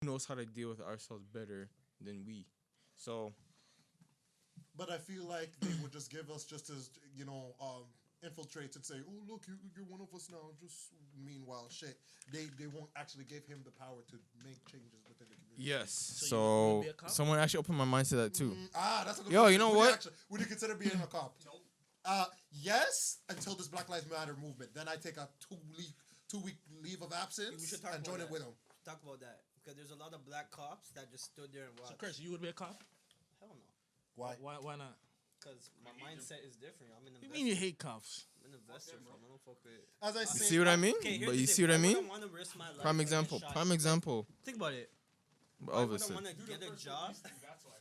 knows how to deal with ourselves better than we. So, But I feel like they would just give us just as infiltrate and say, "Oh, look, you're one of us now." Just meanwhile, shit, they won't actually give him the power to make changes within the community. yes. So So, be a cop? someone actually opened my mind to that too. That's a good Yo, question. you know Would what? Would you consider being a cop? Yes, until this Black Lives Matter movement. Then I take a 2-week leave of absence We should talk and about join it that. with them. Talk about that because there's a lot of black cops that just stood there and So watched. Chris, you would be a cop? Hell no, Why? Why not? because my mindset is different. I'm an What do investor. you mean you hate cops? I'm an investor, fam. I don't fuck with. As I You say, see what I mean? Okay, here's But the you thing. see what I Why would mean? wanna risk my life Prime to get example. shot? Prime example. Think about it. Why would I Obviously. want to get a job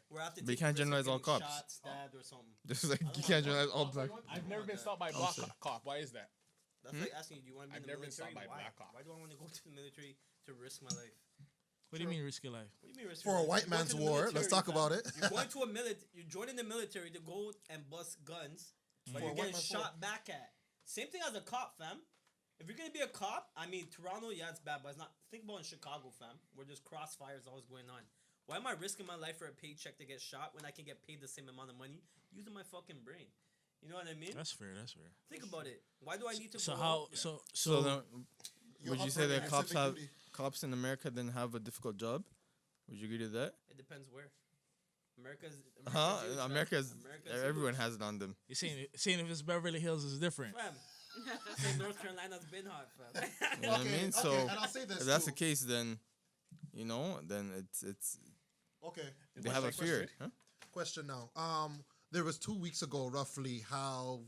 where I have to But you take can't the risk of generalize all getting cops. shot, stabbed, or something? Just like you can't generalize all black. I've never been stopped by a black cop. Why is that? That's like asking you, do you want to be I've in the never been military? stopped by a Why? black cop. Why do I want to go to the military to risk my life? What do you mean risk your life? What do you mean risk for your a life? white You're going man's to the war, military, let's talk fam. about it. You're going to a you're joining the military to go and bust guns, but For a you're white getting man's shot back at. Same thing as a cop, fam. If you're gonna be a cop, I mean Toronto, yeah, it's bad, but it's not. Think about in Chicago, fam, where there's crossfires always going on. Why am I risking my life for a paycheck to get shot when I can get paid the same amount of money using my fucking brain? You know what I mean? That's fair. That's fair. Think about it. Why do I need to? So go how? out? So So, then, You're would you up say for that the cops civic have duty. cops in America then have a difficult job? Would you agree to that? It depends where. America's huge, Huh? fam. America's America's everyone huge. has it on them. you're saying if it's Beverly Hills is different. Fam, say North Carolina's been hot, fam. You know what I mean? So and I'll say this if that's too. the case, then then it's Okay. they have a fear. Huh? Question now. There was 2 weeks ago, roughly, how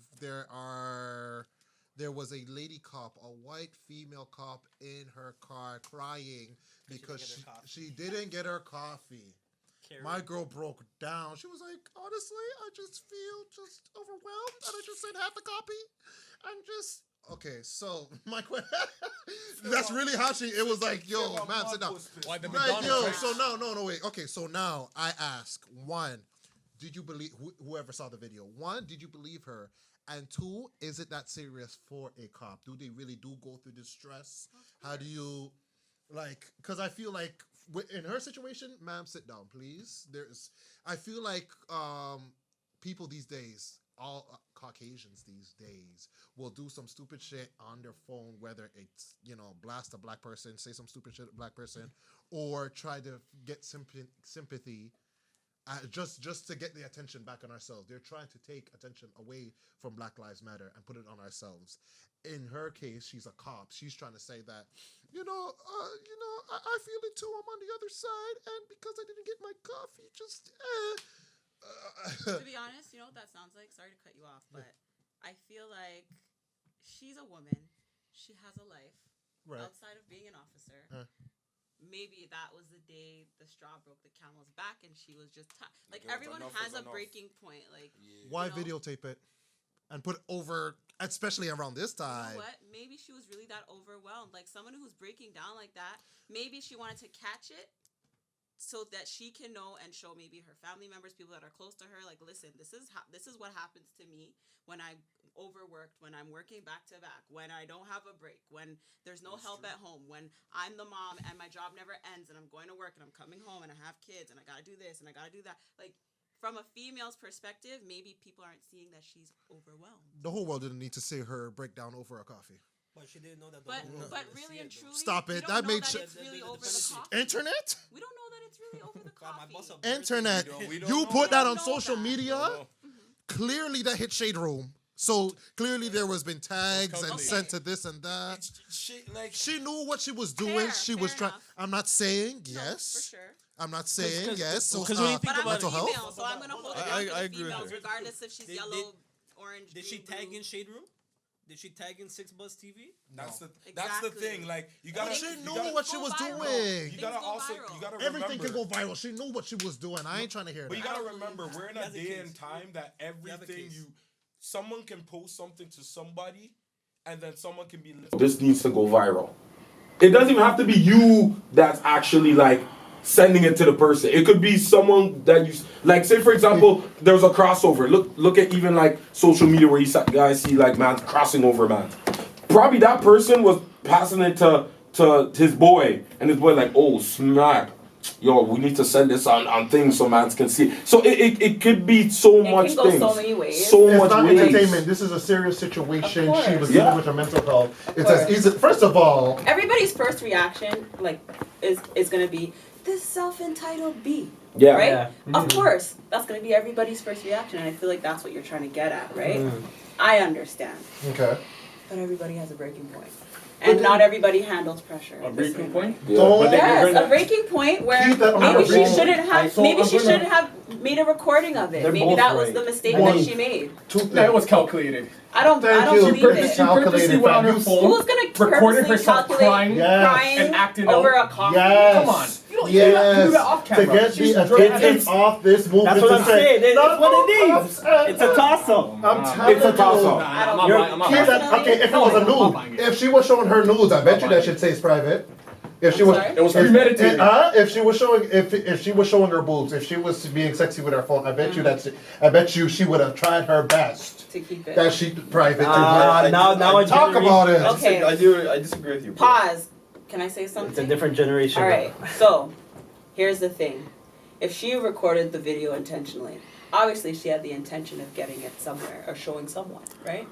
there was a lady cop, a white female cop, in her car crying because didn't get her coffee. she didn't get her coffee. Karen. My girl broke down. She was like, honestly, I just feel just overwhelmed, and I just said half the copy, and just. Okay, so my question. That's really how it was like, yo, man, sit down. Why the Right, McDonald's? yo. right? So no, wait. Okay, so now I ask: one, did you believe whoever saw the video? One, did you believe her? And two, is it that serious for a cop? Do they really do go through this stress? How do you, Because I feel like in her situation, ma'am, sit down, please. I feel like people these days, all Caucasians these days, will do some stupid shit on their phone, whether it's, blast a black person, say some stupid shit to a black person, or try to get sympathy just to get the attention back on ourselves. They're trying to take attention away from Black Lives Matter and put it on ourselves. In her case, she's a cop. She's trying to say that, I feel it too. I'm on the other side, and because I didn't get my coffee, just. To be honest, you know what that sounds like? Sorry to cut you off, but I feel like she's a woman. She has a life Right. outside of being an officer. Huh. Maybe that was the day the straw broke the camel's back, and she was just like Because everyone enough has is a enough. breaking point. Like, Why you know? videotape it and put it over, especially around this you time? know what? Maybe she was really that overwhelmed. Like someone who's breaking down like that. Maybe she wanted to catch it so that she can know and show maybe her family members, people that are close to her, like, listen, this is what happens to me when I'm overworked, when I'm working back to back, when I don't have a break, when there's no help at home, when I'm the mom and my job never ends and I'm going to work and I'm coming home and I have kids and I gotta do this and I gotta do that. Like, from a female's perspective, maybe people aren't seeing that she's overwhelmed. The whole world didn't need to see her break down over a coffee. But she didn't know that. But the whole world but was gonna really and see it, truly, Stop we it. don't That know made that shit- it's really The over the dependency. coffee. Internet? We don't know that it's really over the though. Fam, my coffee. boss a Internet. We don't You know put that. that on know social that. media. No. Clearly, that hit Shade Room. So clearly, there was been tags and calculated. sent to this and that. It's shit like She knew what she was doing. Fair, She fair was trying. enough. I'm not saying No, yes. for sure. I'm not saying 'cause- yes. So because when you think But I'm a about mental it- female, health. so I'm gonna hold it I- down for I the agree with females, her. regardless if she's Did- yellow, orange, Did green, she tag blue. in Shade Room? Did she tag in 6 Buzz TV? that's the Exactly. thing. Like you gotta. But she you knew gotta- what she go was viral. doing. You Things gotta go also. viral. You gotta Everything remember. can go viral. She knew what she was doing. I ain't trying to hear But you that. gotta I don't remember, believe we're in He a has a day and case. time that have a everything case. someone can post something to somebody, and then someone can be. This needs to go viral. It doesn't even have to be you that's actually like sending it to the person. It could be someone that you like. Say for example, there's a crossover. Look at even like social media where you guys see like man crossing over man. Probably that person was passing it to his boy, and his boy like, oh smack, yo, we need to send this on things so man can see. So it could be so much can go things. so many ways. So It's much not ways. entertainment. This is a serious situation. Of She was course. dealing Yeah. with her mental health. It's course. as easy. First of all, Everybody's first reaction, like, is gonna be this self-entitled B. Yeah. Right? Yeah. Of course, that's gonna be everybody's first reaction, and I feel like that's what you're trying to get at, right? I understand, okay. but everybody has a breaking point, and not everybody handles pressure. A the same breaking way. point? Yeah. Don't- But then you're Yes, gonna- a breaking point where Keep that on maybe the she phone. shouldn't have. So Maybe I'm she gonna- shouldn't have made a recording of it. They're Maybe both that was right. the mistake One. that she made. Two No, it things. was calculated. I don't Thank you. believe Purposely- it. she purposely went on her phone, Who's gonna recorded purposely herself calculate crying, crying and acting over out. a coffee? Yes. Come on. You don't do that off To camera. get She's the drunk. attention off this movement. That's what to I'm say, saying. It's not what all it cops is. and- It's a toss-up. I'm telling It's a toss-up. you. I don't I'm know. not Keep that, okay, if it was a I'm buying nude, it. if she was showing her nudes, I bet you that should say it's private. If she was, sorry? It was if- premeditated. if she was showing, if she was showing her boobs, if she was being sexy with her phone, I bet you she would have tried her best. To keep it. That she private. now a Talk generation- about it. Okay. I disagree with you. bro. Pause. Can I say something? It's a different generation. All right. So, here's the thing. If she recorded the video intentionally, obviously she had the intention of getting it somewhere or showing someone, right?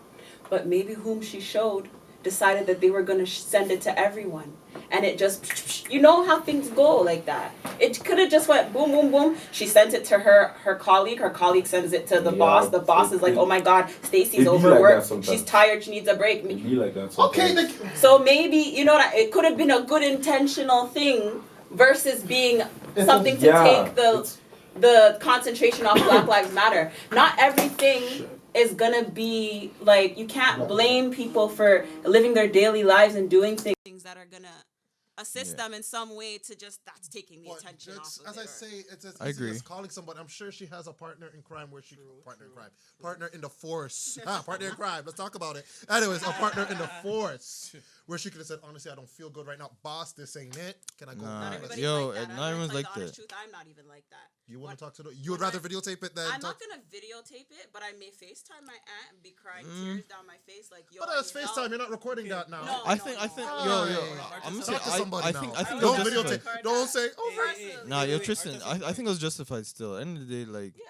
But maybe whom she showed decided that they were going to send it to everyone. And it just, you know how things go like that. It could have just went boom, boom, boom. She sent it to her colleague. Her colleague sends it to the Yeah, boss. The boss is like, oh my God, it Stacy's be like overworked. that sometimes. She's tired. She needs a break. It be like that. Okay, sometimes. So maybe, you know, it could have been a good intentional thing versus being something to Yeah, take it's- the concentration off Black Lives Matter. Not everything is gonna be like, you can't blame people for living their daily lives and doing things that are gonna assist them in some way to just, that's taking the But attention it's, off of as it. I say, it's as I easy agree. as calling somebody. I'm sure she has a partner in crime where she partner in the force. Partner in crime. Let's talk about it. Anyways, a partner in the force where she could have said, honestly, I don't feel good right now. Boss, this ain't it. Can I go? Nah. Not home? everybody's Yo, like that. not I'm gonna everyone's tell you like the honest that. truth, I'm not even like that. You want to talk to the? You would rather videotape it than I'm talk? not gonna videotape it, but I may FaceTime my aunt and be crying tears down my face like, yo. But I that's need help. FaceTime. You're not recording that now. No. I think, no. yo, Hey, I'm gonna say, talk to somebody I now. think, I think Don't it was videotape. justified. Don't say, oh, Nah, yo, Tristan, I think it was justified still. At the end of the day, like, Yeah.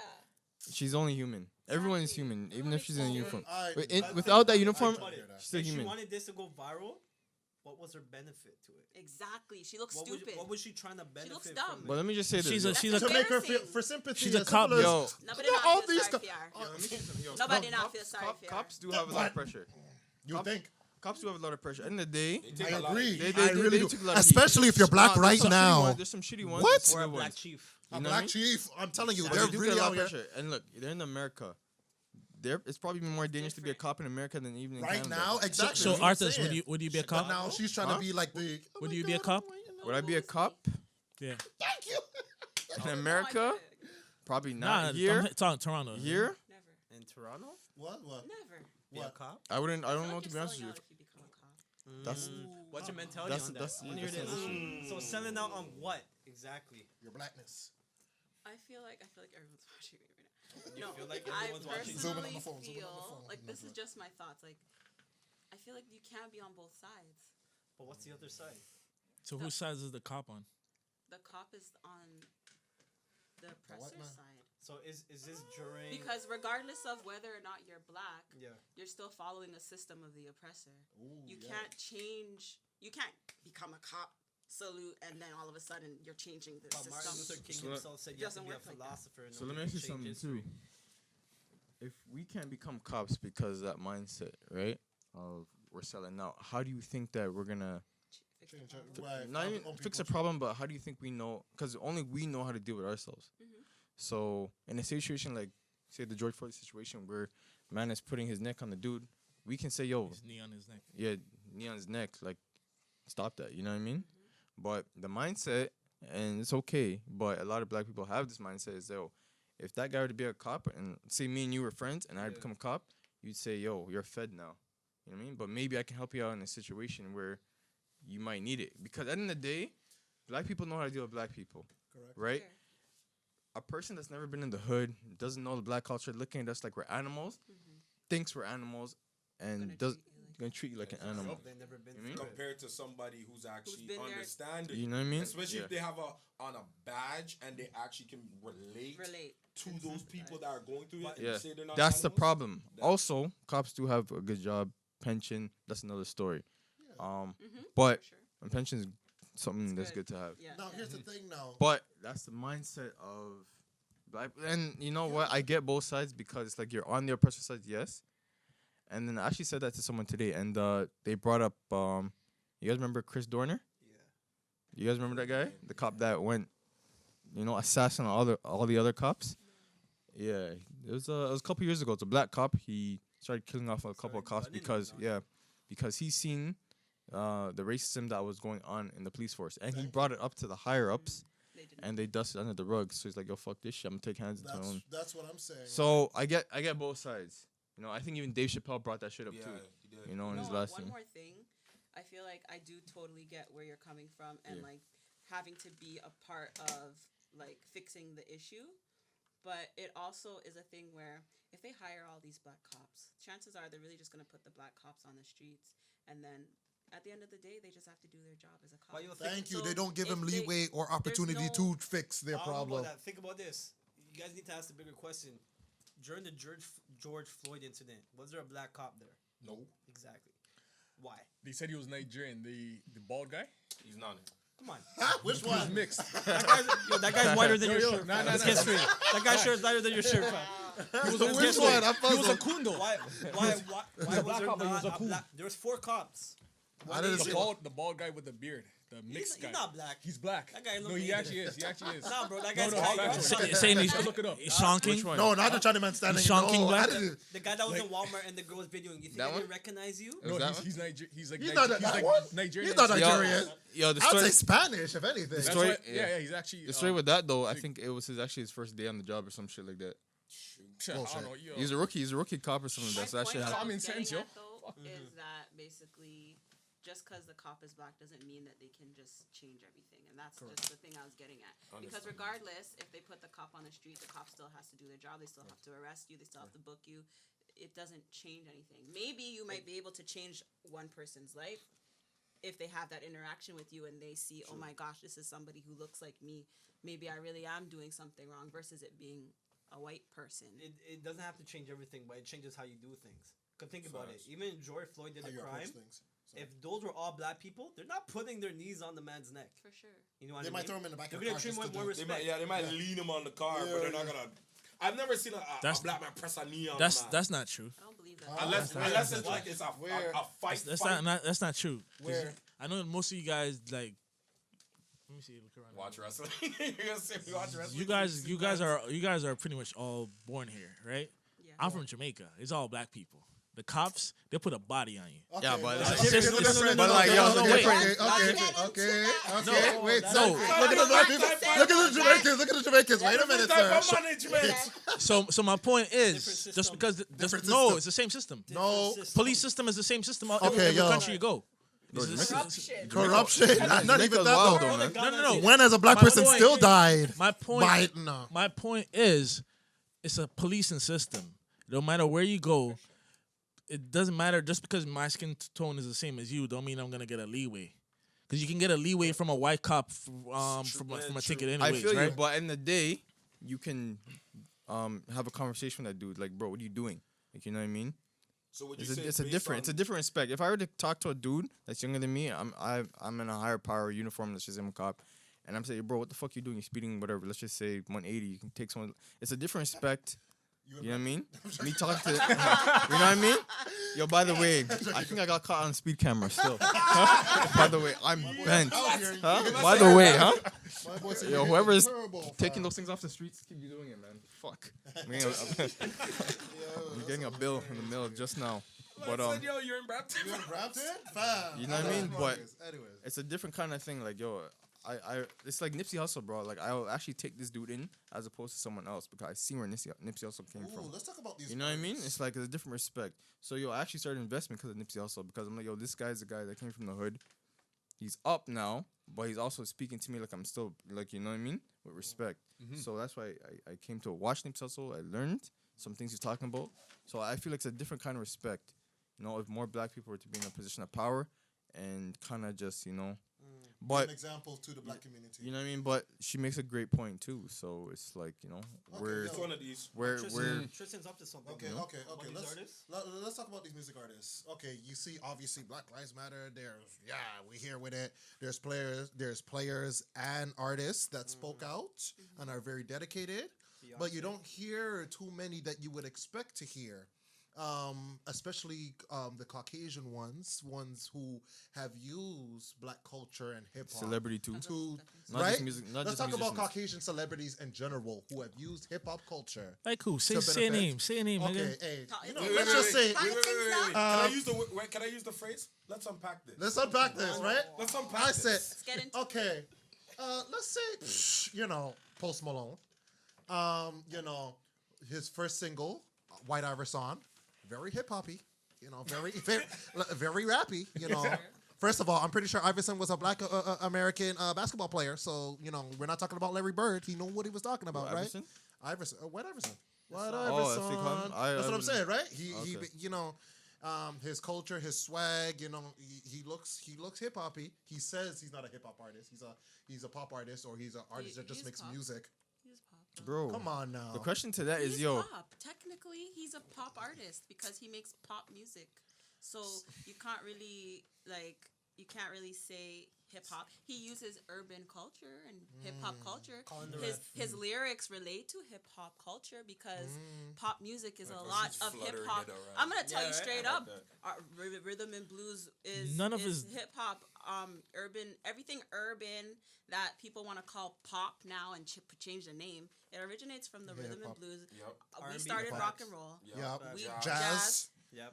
she's only human. Everyone is human, even if she's in a uniform. I- Without that uniform, I hear that. she's still If she human. wanted this to go viral, what was her benefit to it? Exactly. She looks What stupid. was she trying to benefit looks from dumb. it? But let me just say this. She's yo. a That's she's a To make her feel embarrassing. for sympathy. She's a as cop, simple as- Yo, Nobody You know, not all feel these sorry co- for her. Yo, Nobody not feel sorry for her. Cops do have a lot of pressure. You think? Cops do have a lot of pressure. At the end of the day, I agree. They I do- really they do. took a lot of heat. Especially if you're black there's right some shitty now. ones- There's some shitty ones. What? there's some Or a good black ones. chief. A You know what I black mean? chief. I'm telling you, But they're they do get really a lot out of here. pressure. And look, they're in America. It's probably more dangerous to be a cop in America than even in Right Canada. now, exactly. So that's what I'm Arthur, saying. would you be a But cop? now she's trying Huh? to be like the. Would you be a cop? Would I be a cop Yeah. Thank you. in America? Probably Nah, not. Here, Toronto. here, Never. In Toronto? What? Never. Be a cop? I wouldn't. I don't know feel what to be like honest you're with you. selling out if you become a cop. That's What's your mentality That's- on that? that's- I wanna hear that's this. the issue. So selling out on what exactly? Your blackness. I feel like everyone's watching me right now. You No, feel like I everyone's watching? Zoom in on personally the phone, zoom in on the feel phone. like this is just my thoughts. Like, I feel like you can't be on both sides. But what's the other side? So whose side is the cop on? The cop is on the oppressor's now? side. So is this during? Because regardless of whether or not you're black, Yeah. you're still following the system of the oppressor. Ooh, You yeah. can't change. You can't become a cop, salute, and then all of a sudden you're changing the But Martin system. Luther King So himself said you have to doesn't be a work like that. philosopher. and So let me nobody ask you can change something history. too. If we can't become cops because of that mindset, right? Of we're selling out. How do you think that we're gonna Change it. Right. not Other- even other fix a people- problem, but how do you think we know? Because only we know how to deal with ourselves. So in a situation like, say, the George Floyd situation, where man is putting his neck on the dude, we can say, "Yo, His knee on his neck. yeah, knee on his neck, like, stop that." You know what I mean? But the mindset, and it's okay, but a lot of black people have this mindset is, yo, if that guy were to be a cop, and say me and you were friends, and I become a cop, you'd say, "Yo, you're fed now." You know what I mean? But maybe I can help you out in a situation where you might need it, because at the end of the day, black people know how to deal with black people, Correct. right? A person that's never been in the hood, doesn't know the black culture, looking at us like we're animals, thinks we're animals, and gonna treat you like an animal. They've never been You mean? through it. Compared to somebody who's actually been there. understanding. You know what I mean? Especially Yeah. if they have on a badge and they actually can relate to those people that are going through it. And Yeah, say they're not that's the animals. problem. Also, cops do have a good job. Pension, that's another story. But Sure. a pension is something It's that's good. good to have. Yeah. Now here's the thing. Now, But that's the mindset of black. And you know what? I get both sides because it's like you're on the oppressor side, yes. And then I actually said that to someone today, and they brought up. You guys remember Chris Dorner? Yeah. You guys remember that guy, the cop that went, assassin all the other cops? Yeah, it was a couple years ago. It's a black cop. He started killing off a couple of cops because he seen the racism that was going on in the police force, and he brought it up to the higher ups, They didn't. and they dusted under the rug. So he's like, "Yo, fuck this shit. I'm gonna take hands into my own." that's what I'm saying. So I get both sides. I think even Dave Chappelle brought that shit up Yeah, too. he did. In his No, last one thing. more thing. I feel like I do totally get where you're coming from and Yeah. like having to be a part of like fixing the issue. But it also is a thing where if they hire all these black cops, chances are they're really just gonna put the black cops on the streets, and then at the end of the day, they just have to do their job as a cop. Why you Thank you. So They don't give if them they- leeway or opportunity no- to fix their I don't know problem. about that. Think about this. You guys need to ask the bigger question. During the George Floyd incident, was there a black cop there? No, Exactly. Why? They said he was Nigerian. The bald guy. he's not. Come on. Which He was one? mixed. That guy's whiter than your shirt. nah, fam. nah, Let's nah. get straight. That guy's shirt is lighter than your shirt, fam. He was Which one? I'm He was a puzzled. kundo. Why was black there cop, but he not was a a cool. black? There was 4 cops. I didn't see. The bald guy with the beard, the mixed He's guy. not black. He's black. That guy No, look he neither. actually is. He actually is. Nah, bro, that No, guy's no, tiger. factual. Saying he's Look it up. shonking. Which one? No, not the China man standing. Shonking No, black? I didn't- The guy that was in Walmart and the girl was videoing. You think That they one? didn't recognize you? Was No, that he's one? He's like He's not that one. Nigerian. He's not Yo, Nigerian. Yo, the I'd story. say Spanish, if anything. The That's story- why, yeah. yeah, he's actually. The story with that though, I think it was actually his first day on the job or some shit like that. I don't know. Yo. He's a rookie. He's a rookie cop or something like that. So that shit point happened. I was Common sense, getting yo. at, though, is that basically just because the cop is black doesn't mean that they can just change everything, and that's just the thing I was getting at. Because regardless, if they put the cop on the street, the cop still has to do their job. They still have to arrest you. They still have to book you. It doesn't change anything. Maybe you might be able to change one person's life if they have that interaction with you and they see, oh my gosh, this is somebody who looks like me. Maybe I really am doing something wrong versus it being a white person. It doesn't have to change everything, but it changes how you do things. Cause think about it. Facts. Even George Floyd did How a you approach crime. things. If those were all black people, they're not putting their knees on the man's neck. For sure. You know what They I might mean? throw him in the back They're of the gonna car treat him just with to more do- respect. They might lean him on the car, Yeah, but they're not yeah. gonna. I've never seen a That's- black man press a knee on That's a man. that's not true. I don't believe that. Unless it's like it's a fight. That's not true. 'Cause Where? I know most of you guys like. Let me see. Look around. Watch wrestling. You're gonna say we watch wrestling. You guys are pretty much all born here, right? Yeah. I'm from Jamaica. It's all black people. The cops, they put a body on you. Okay, Yeah, but that's it's different. different. But like, yo, no, it's wait. different. Okay. No, Wait, that's sir. no. Look at the black people. Look at the Jamaicans. Look at the Jamaicans. Wait a minute, sir. So my point is, Different just system. because Different no, system. it's the same system. No. Police system is the same system Okay, every yo. country you go. Bro, It's the- Corruption. Corruption. Not even Jamaica's that wild though. though, man. No. When has a black My person point- still died? My point. By no. My point is, it's a policing system. No matter where you go, it doesn't matter. Just because my skin tone is the same as you, don't mean I'm gonna get a leeway. Because you can get a leeway from a white cop from a ticket I anyways, feel you, right? but in the day, you can have a conversation with that dude. Like, bro, what are you doing? Like, you know what I mean? So would you It's say a, it's a different respect. If I were to talk to a dude that's younger than me, I'm in a higher power uniform. Let's just say I'm a cop, and I'm saying, bro, what the fuck you doing? You're speeding, whatever. Let's just say 180. You can take someone. It's a different respect. You know what I mean? Me talking to, you know what I mean? Yo, by the way, I think I got caught on speed camera still. By the way, I'm bent. Huh? By the way, huh? My boy said Yo, you're whoever's terrible, taking fam. those things off the streets, keep you doing it, man. Fuck. I'm getting a bill in the mail just now. But yo, you're in Brampton. You in Brampton? Fam. You know what I mean? But Anyways. it's a different kind of thing. Like, yo, it's like Nipsey Hussle, bro. Like, I'll actually take this dude in as opposed to someone else because I see where Nipsey Hussle came Ooh, from. let's talk about these. You know what I mean? words. It's like a different respect. So, yo, I actually started investing because of Nipsey Hussle because I'm like, yo, this guy's the guy that came from the hood. He's up now, but he's also speaking to me like I'm still, like, you know what I mean? With respect. So that's why I came to watch Nipsey Hussle. I learned some things he's talking about. So I feel like it's a different kind of respect. if more black people were to be in a position of power and kind of just, An but example to the black community. you know what I mean. But she makes a great point too. So it's like we're yo. It's one of these. we're Tristan's up to something. Okay, bro. okay. About these artists? Let's talk about these music artists. Okay, you see, obviously, Black Lives Matter. We here with it. There's players and artists that spoke out and are very dedicated, but you don't hear too many that you would expect to hear. Especially the Caucasian ones who have used black culture and hip hop. celebrity too. Not Right? just music. Not Let's just talk about musicians. Caucasian celebrities in general who have used hip hop culture. Like who? Say To say a benefit. name. Say a name, Okay, nigga. hey, Wait, let's just say, Can I use the phrase? Let's unpack this. let's unpack this, right? Let's unpack I this. said, Let's get into okay, let's say, Post Malone, his first single, White Iverson, very hip hoppy, very rappy, First of all, I'm pretty sure Iverson was a black American basketball player, so we're not talking about Larry Bird. He knew what he was talking about, What, right? Iverson? Iverson, White Iverson. White Oh, that's what they call him? Iverson. That's what I'm saying, right? Okay. His culture, his swag, he looks hip hoppy. He says he's not a hip hop artist. He's a pop artist, or he's an artist that just he's makes pop. music. He's pop. Bro, Come on now. the question to that is, He's yo, pop. Technically, he's a pop artist because he makes pop music. So you can't really say hip hop. He uses urban culture and hip hop culture. Calling the His lyrics relate to hip hop culture because pop music is a Because lot he's of hip fluttering hop. it around. I'm gonna tell Yeah, you right? straight I up, like rhythm and blues is None of is his- hip hop. Urban, everything urban that people want to call pop now and change the name. It originates from the rhythm and hip-hop. blues. Yep. We R&B, started facts. rock and roll. Yep. We Jazz. Yep.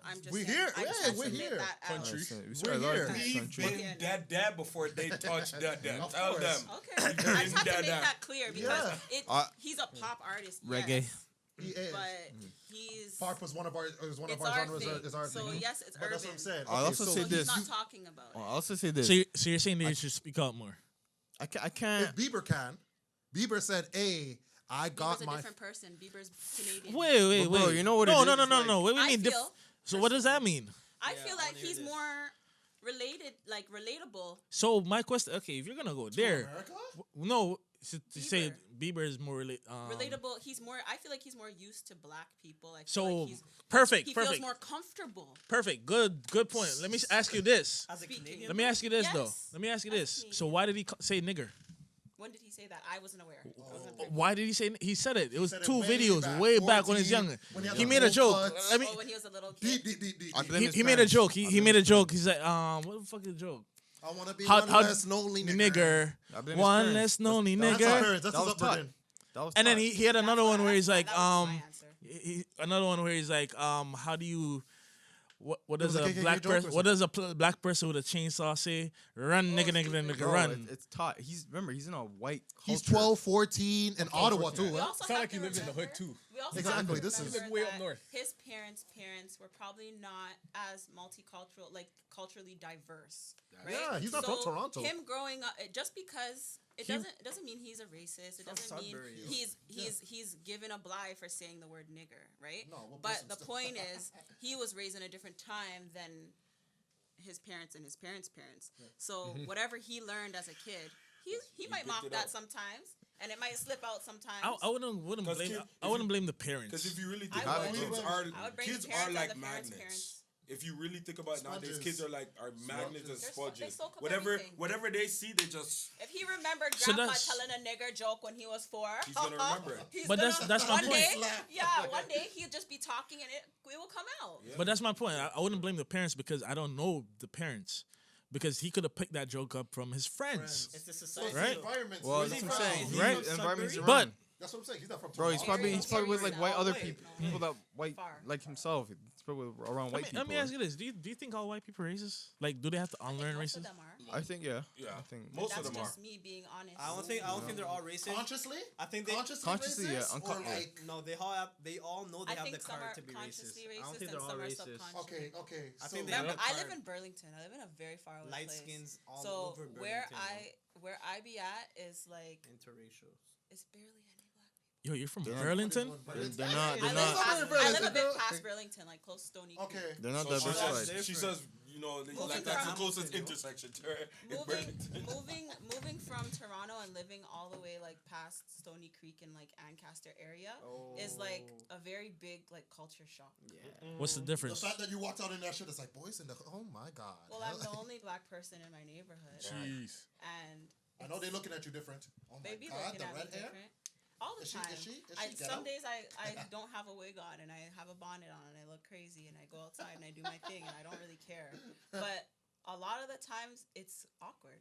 I'm just We saying, here. I just Yeah, want to we're admit here. that out. Country. we started a lot here. of things We've country. been that before they touch that. Of Tell course. them. Okay, I just have to make Dada. that clear because Yeah. he's a pop artist. Reggae. Yes, He is. but he's Pop was one of our it's genres. our thing. Is our So thing. yes, it's But urban. that's what I'm saying. I'll also So say he's this. not talking about I'll it. also say this. So you're saying they should speak out more. I can't. If Bieber can, Bieber said, "Hey, I got Bieber's a my." different person. Bieber's Canadian. Wait, But bro, wait. you know what No, it no, is? no, no, Like- no. What do you I mean? feel So what does that mean? I Yeah, feel I like wanna hear he's this. more related, like relatable. So my question, okay, if you're gonna go there, America? no, to say Bieber. Bieber is more Relatable. He's more. I feel like he's more used to black people. I feel So, like perfect, He feels perfect. more comfortable. Perfect. Good point. Let me ask you this. As a Speaking. Canadian, Let me ask you this though. Yes. Let me ask you As a this. So Canadian. why did he say nigger? When did he say that? I wasn't aware. I wasn't privy. Why did he say? He said it. It was said it 2 way videos back, way back when he was 14, younger. when he had He the made a whole joke. cuts. Let me. Oh, when he was a little Deep, kid. deep, deep. I blame his He made a parents. joke. I He blame made a his joke. He's like, what the fuck is the joke? I want to be How one less lonely nigger, I blame his one parents. less lonely That's- That's his nigger. parents. That's That his was taught. upbringing. That was And then taught. he had another one where he's like, That was my answer. another one where he's like, how do you, what does was a a KKK black joke or person, what does a black person with a chainsaw say? Run, nigga, nigga, nigga, Bro, run. It's taught. He's in a white culture. He's 12, 14 in Ottawa 14. too. We huh? also Sound have like to he lives in the hood, remember- too. We also Exactly, have to this is- remember He lives way up that north. His parents were probably not as multicultural, like culturally diverse, right? Yeah, he's not from So Toronto. Him growing up, just because it He- doesn't mean he's a racist. It From doesn't mean Sudbury, yo. he's given a blie for saying the word nigger, right? No, we'll bless but him the still. point is, he was raised in a different time than his parents and his parents' parents. So whatever he learned as a kid, he might picked mock it that up. sometimes, and it might slip out sometimes. I wouldn't 'Cause blame. kid- I if wouldn't you- blame the Because parents. if you really think I about it, would. kids I would bring kids the parents are and like the parents' magnets. parents. If you really think about it nowadays, Sponges. kids are magnets and They're sponges. they soak up Whatever everything. whatever they see, they just If he remembered So grandpa that's- telling a nigger joke when he was 4, He's gonna remember it. he's But gonna, that's my one point. day, yeah, one day he'll just be talking and it will come out. Yeah. But that's my point. I wouldn't blame the parents because I don't know the parents. Because he could have picked that joke up from his friends. it's the So society. Right. environment. Well, Where's that's he what I'm from? saying. Is he Right? from Environment's Sudbury? around. But That's what I'm saying. He's not from Bro, he's Toronto. probably with like white other Wait, people, no. people that white Far. like himself. He's probably around white people. let me ask you this: Do you think all white people are racist? Like, do they have to unlearn Most of racism? them are. I think yeah. Yeah. I think Most That's of them are. just me being honest. I don't think they're all racist. Consciously? I think they Consciously, yeah, racist? Or uncon- like, no, they all know they I have think the some are card to be racist. consciously I don't racist think and they're all some are racist. subconscious. okay. I So think they Remember, have the I card. live in Burlington. I live in a very far away Light place. skins all So over Burlington. where I be at is like interracial. it's barely any black people. Yo, you're from They're not- Burlington? They're not. I They're live, not. past, Burlington, I live a bit girl. past Burlington, like close to Stony Creek. Okay. They're not So she diversified. says, she says, you know, Moving like that's the from- closest intersection to her. in Burlington. Moving from Toronto and living all the way like past Stony Creek and like Ancaster area is like a very big like culture shock. What's the The difference? fact that you walked out in that shit is like, boys in the. Oh my god. Well, I'm the only black person in my neighborhood, Jeez. and I know they're looking at you different. Oh my they be god, looking the at me red hair. different. All the Is time. she Some ghetto? days I don't have a wig on and I have a bonnet on and I look crazy and I go outside and I do my thing and I don't really care. But a lot of the times it's awkward.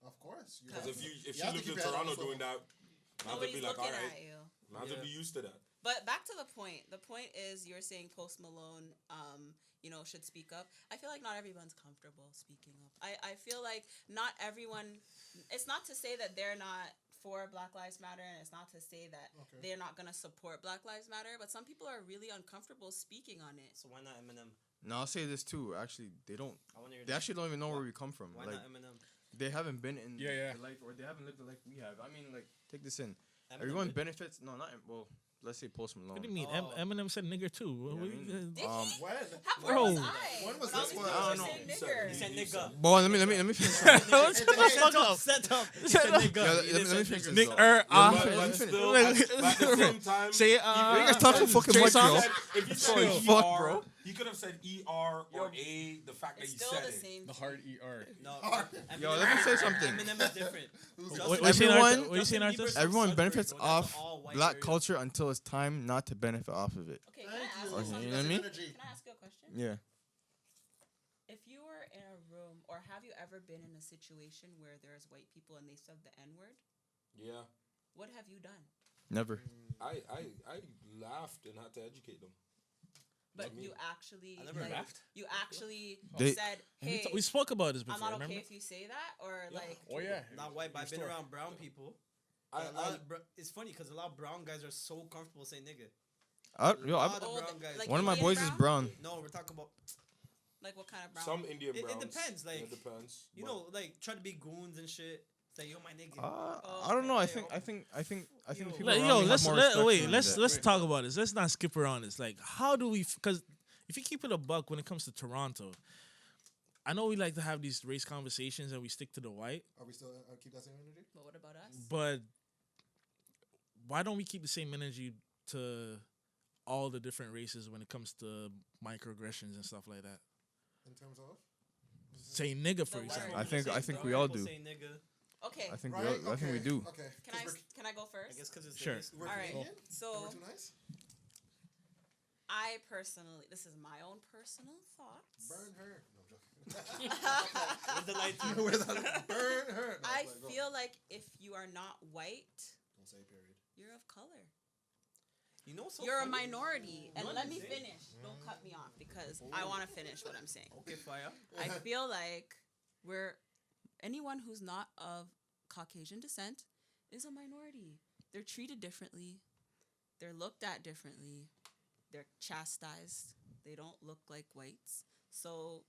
Of course. You Because have to- if she you have to lived in keep your head on Toronto the swivel. doing that, might as well Nobody's be like, all looking right, at you. might as well be used to that. But back to the point. The point is you're saying Post Malone, should speak up. I feel like not everyone's comfortable speaking up. I feel like not everyone. It's not to say that they're not for Black Lives Matter, and it's not to say that they're not gonna support Black Lives Matter. But some people are really uncomfortable speaking on it. So why not Eminem? No, I'll say this too. Actually, they don't. I want to hear. They actually don't even know where we come from. Why Like not Eminem? they haven't been in Yeah. the life, or they haven't lived the life we have. I mean, like take this in. Eminem Everyone did? benefits. No, not well. Let's say Post Malone. What do you mean? Oh. Eminem said nigger too. Yeah, I mean, Did he? When? Where Bro. was I? When was When all this these one? dudes I were don't know. saying He nigger. He said nigga. Boy, let me finish. Shut the fuck up. Set up. He Shut said up. nigga. Yeah, He let didn't me say finish nigger. this, Nick, though. er, Yeah, But, let me but finish. still, Like- at the same time, Say it. You guys talk so fucking Trey much, yo. Songz? if he Sorry, said fuck, ER, bro. he could have said ER or A. The fact that It's he still said the it. same. The hard ER. No. Yo, let me say something. Eminem is different. What you saying, Everyone- Arthur? What you saying, Arthur? Bieber's Everyone Sudbury, benefits bro. That's off all white black area. culture until it's time not to benefit off of it. Okay, can I ask you Okay, something? you know what I mean? Can I ask you a question? Yeah. If you were in a room, or have you ever been in a situation where there's white people and they said the N word? Yeah, What have you done? Never. I laughed and had to educate them. But me. you actually, I never like, laughed. you actually They- said, We, "Hey, we spoke about this I'm before. not okay Remember? if you say that," or like, Oh yeah. Not white, but I've been Restore. around brown people. I, A lot of it's funny because a lot of brown guys are so comfortable saying nigga. Yo, A lot of Oh, brown guys. like one of my Indian boys is brown. No, we're talking about. like what kind of brown? some Indian It browns. depends, like, it depends. You but- know, like try to be goons and shit. Say yo, my nigga. I don't know. I think Yo. people Like, around yo, me have let's more respect wait. for me Let's than- let's talk about this. Let's not skip around this. Like, how do we? Because if you keep it a buck when it comes to Toronto, I know we like to have these race conversations and we stick to the white, Are we still keep that same energy? But what about us? but why don't we keep the same energy to all the different races when it comes to microaggressions and stuff like that? In terms of? Say nigga, for The example. word. I think we all do. Say nigga. Okay, I think Right? I think we Okay, do. Okay. can I go I first? guess because it's Sure. racist. We're All right. Canadian? So And we're too nice? I personally, this is my own personal thoughts. Burn her. No, I'm joking. Where's the light? Where's that? Burn her. No, I go. feel like if you are not white, Don't say period. you're of color. You know, so You're a funny? minority. And What let you me say? finish. Don't cut me off because I want to finish what I'm saying. Okay, fire. I feel like anyone who's not of Caucasian descent is a minority. They're treated differently. They're looked at differently. They're chastised. They don't look like whites. So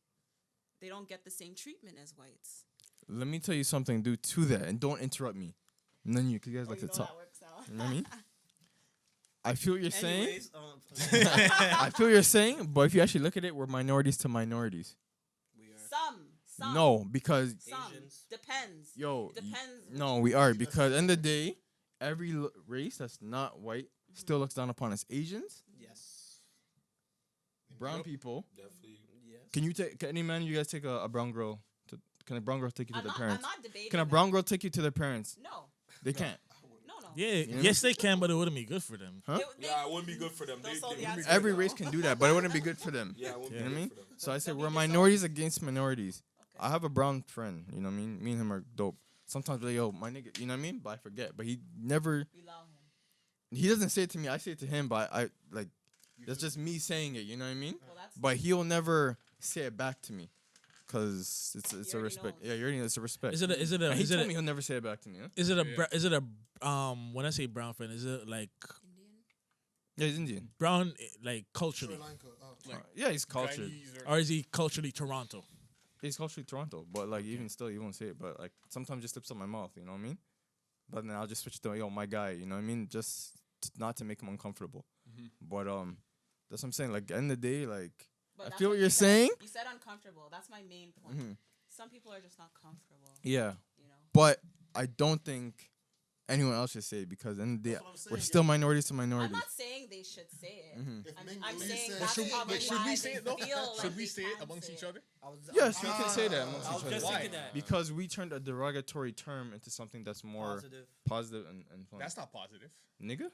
they don't get the same treatment as whites. Let me tell you something, dude, to that, and don't interrupt me. And then you guys like to talk. That works out. You know what I mean? I feel what you're saying. Anyways, I feel what you're saying, but if you actually look at it, we're minorities to minorities. we are Some. No, because Some. Asians. Depends. yo, Depends. no, we are because end of the day, every race that's not white still looks down upon us. Asians, Yes. brown Yep. people. Definitely. Yes. Can any man you guys take a brown girl to? Can a brown girl take you to I'm their not, parents? I'm not debating. Can a that. brown girl take you to their parents? No. They can't. No. Yeah, know? yes they can, but it wouldn't be good for them. Huh? Yeah, it wouldn't be good for them. Those They all the wouldn't be answers. good Every for them. race can do that, but it wouldn't be good for them. Yeah, it wouldn't You be know what I good mean? for them. So I say They'll be we're disowned. minorities against minorities. Okay. I have a brown friend, you know what I mean? Me and him are dope. Sometimes we're like, yo, my nigga, you know what I mean? But I forget. But he never, We love him. he doesn't say it to me. I say it to him, but I like, that's just me saying it, you know what I mean? Well, that's But he'll never say it back to me. Cause it's He a already respect. knows. Yeah, you already know it's a respect. Is it a And he is it told me a, he'll never say it back to me. Huh? is it a Yeah. br- is it a when I say brown friend, is it like Indian. Yeah, he's Indian. brown like culturally, Sri Lanka. Oh. Like Yeah, he's cultured. Chinese or or is he culturally Toronto? He's culturally Toronto, but like even still, he won't say it. But like sometimes it just slips on my mouth. You know what I mean? But then I'll just switch to yo, my guy. You know what I mean? Just not to make them uncomfortable. But that's what I'm saying. Like, at the end of the day, like, But I that's feel what you you're said. saying. You said uncomfortable. That's my main point. Some people are just not comfortable. Yeah, You know. but I don't think anyone else should say it because at the end of the day, That's what I'm saying, we're yeah. still minorities to I'm minorities. not saying they should say it. If I'm, Ming I'm Lee saying says that's it, probably should why we say they it though? feel like Should we they say it can amongst say each it. other? Yes, we can say that amongst I was each just other. thinking that. Because we turned a derogatory term into something that's more positive and fun. That's not positive. Nigga?